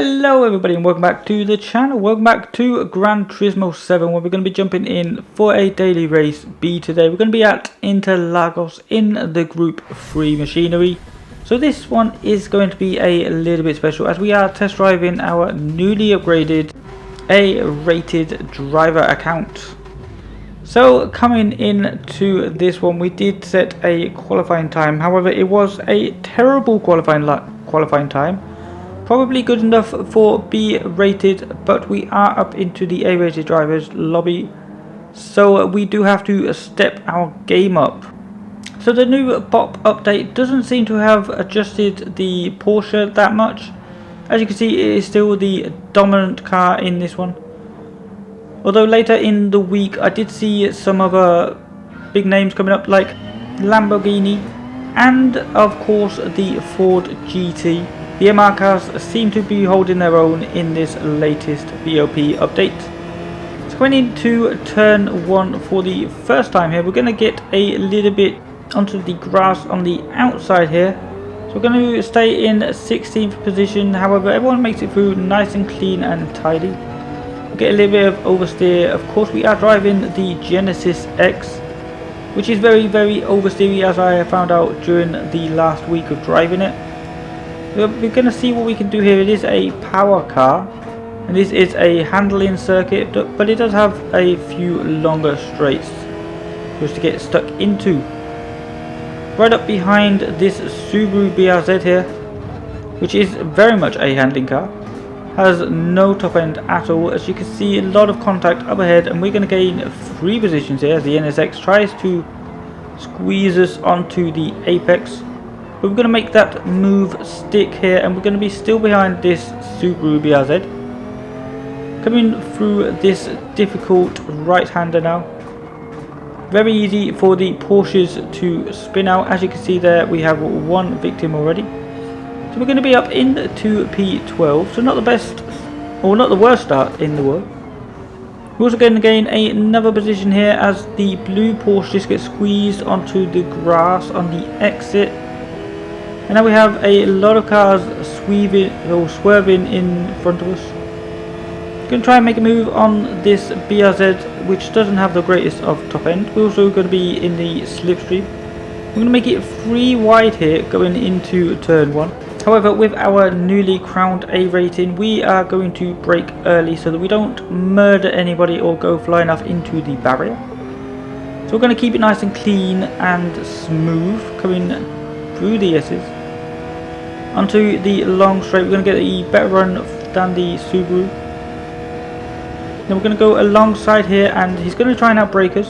Hello everybody and welcome back to the channel. Welcome back to Gran Turismo 7 where we're going to be jumping in for a daily race B today. We're going to be at Interlagos in the Group 3 machinery. So this one is going to be a little bit special as we are test driving our newly upgraded A-rated driver account. So coming into this one we did set a qualifying time, however it was a terrible qualifying time. Probably good enough for B rated, but we are up into the A rated drivers lobby, so we do have to step our game up. So the new BOP update doesn't seem to have adjusted the Porsche that much. As you can see, it is still the dominant car in this one. Although later in the week I did see some other big names coming up like Lamborghini and of course the Ford GT. The MR cars seem to be holding their own in this latest BOP update. So going into turn 1 for the first time here, we're going to get a little bit onto the grass on the outside here. So we're going to stay in 16th position, however everyone makes it through nice and clean and tidy. We'll get a little bit of oversteer. Of course we are driving the Genesis X, which is very oversteery as I found out during the last week of driving it. We're going to see what we can do here. It is a power car and this is a handling circuit, but it does have a few longer straights just to get stuck into. Right up behind this Subaru BRZ here, which is very much a handling car, has no top end at all. As you can see, a lot of contact up ahead and we're going to gain 3 positions here as the NSX tries to squeeze us onto the apex. But we're going to make that move stick here and we're going to be still behind this Subaru BRZ. Coming through this difficult right-hander now. Very easy for the Porsches to spin out. As you can see there, we have 1 victim already. So we're going to be up into P12. So not the best, or not the worst start in the world. We're also going to gain another position here as the blue Porsche just gets squeezed onto the grass on the exit. And now we have a lot of cars swerving in front of us. Going to try and make a move on this BRZ, which doesn't have the greatest of top end. We're also going to be in the slipstream. We're going to make it 3 wide here going into turn 1. However, with our newly crowned A rating, we are going to brake early so that we don't murder anybody or go flying off into the barrier. So we're going to keep it nice and clean and smooth coming through the S's. Onto the long straight, we're going to get a better run than the Subaru. Then we're going to go alongside here and he's going to try and outbrake us.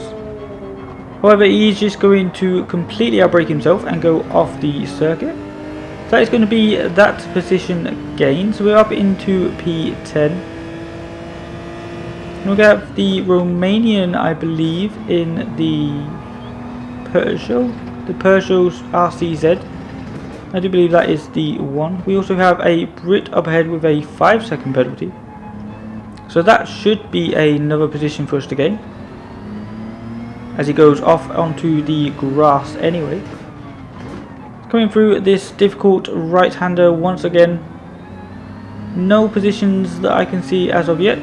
However, he's just going to completely outbrake himself and go off the circuit. So that is going to be that position gain. So we're up into P10. And we're going to have the Romanian, I believe, in the Peugeot. The Peugeot RCZ. I do believe that is the one. We also have a Brit up ahead with a 5-second penalty. So that should be another position for us to gain, as he goes off onto the grass anyway. Coming through this difficult right-hander once again. No positions that I can see as of yet.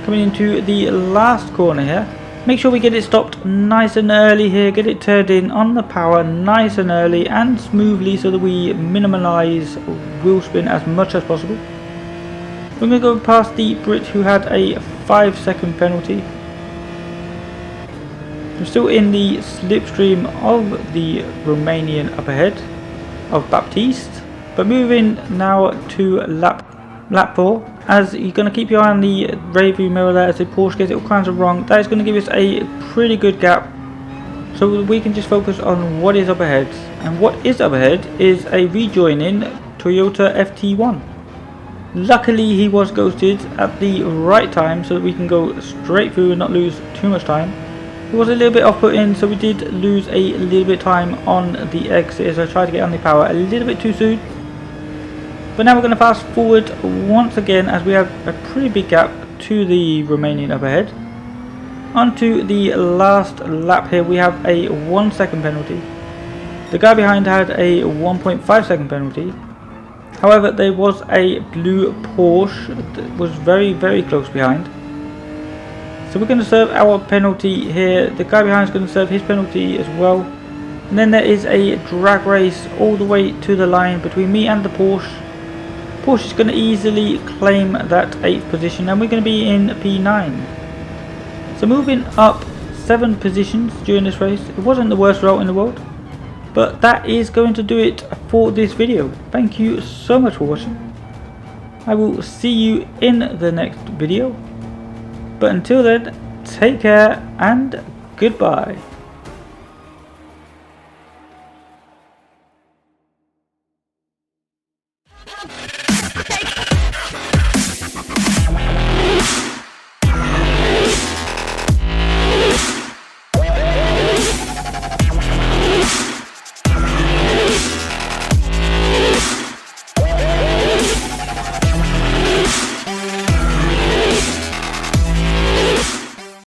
Coming into the last corner here. Make sure we get it stopped nice and early here, get it turned in on the power nice and early and smoothly so that we minimalise wheel spin as much as possible. We're going to go past the Brit who had a 5-second penalty. We're still in the slipstream of the Romanian up ahead of Baptiste, but moving now to lap 4. As you're going to keep your eye on the rear view mirror there as the Porsche gets it all kinds of wrong. That is going to give us a pretty good gap, so we can just focus on what is up ahead. And what is up ahead is a rejoining Toyota FT1. Luckily he was ghosted at the right time so that we can go straight through and not lose too much time. It was a little bit off-putting, so we did lose a little bit of time on the exit as I tried to get on the power a little bit too soon. But now we're going to fast forward once again as we have a pretty big gap to the Romanian up ahead. Onto the last lap here, we have a 1-second penalty. The guy behind had a 1.5 second penalty. However, there was a blue Porsche that was very close behind. So we're going to serve our penalty here. The guy behind is going to serve his penalty as well. And then there is a drag race all the way to the line between me and the Porsche. Porsche is going to easily claim that 8th position, and we're going to be in P9. So moving up 7 positions during this race. It wasn't the worst route in the world, but that is going to do it for this video. Thank you so much for watching. I will see you in the next video. But until then, take care and goodbye.